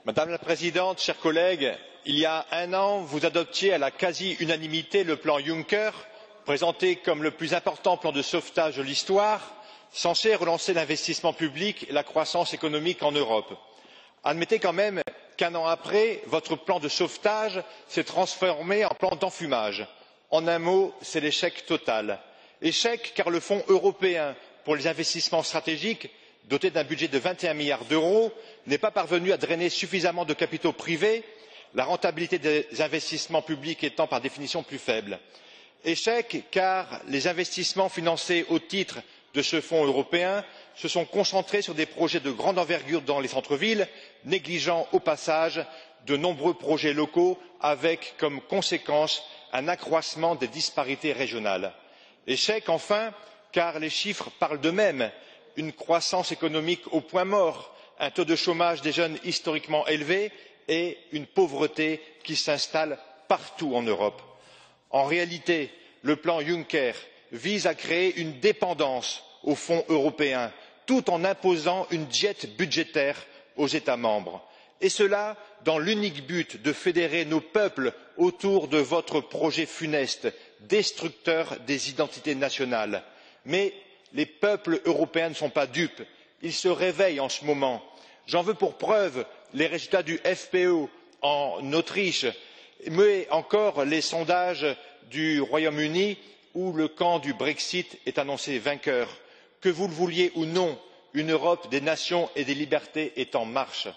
Madame la Présidente, chers collègues, il y a un an, vous adoptiez à la quasi-unanimité le plan Juncker, présenté comme le plus important plan de sauvetage de l'histoire, censé relancer l'investissement public et la croissance économique en Europe. Admettez quand même qu'un an après, votre plan de sauvetage s'est transformé en plan d'enfumage. En un mot, c'est l'échec total. Échec car le Fonds européen pour les investissements stratégiques, doté d'un budget de 21 milliards d'euros, n'est pas parvenu à drainer suffisamment de capitaux privés, la rentabilité des investissements publics étant par définition plus faible. Échec car les investissements financés au titre de ce fonds européen se sont concentrés sur des projets de grande envergure dans les centres villes, négligeant au passage de nombreux projets locaux avec comme conséquence un accroissement des disparités régionales. Échec enfin car les chiffres parlent d'eux-mêmes, une croissance économique au point mort, un taux de chômage des jeunes historiquement élevé et une pauvreté qui s'installe partout en Europe. En réalité, le plan Juncker vise à créer une dépendance aux fonds européens tout en imposant une diète budgétaire aux États membres, et cela dans l'unique but de fédérer nos peuples autour de votre projet funeste, destructeur des identités nationales. Mais les peuples européens ne sont pas dupes, ils se réveillent en ce moment. J'en veux pour preuve les résultats du FPÖ en Autriche, mais encore les sondages du Royaume-Uni où le camp du Brexit est annoncé vainqueur. Que vous le vouliez ou non, une Europe des nations et des libertés est en marche.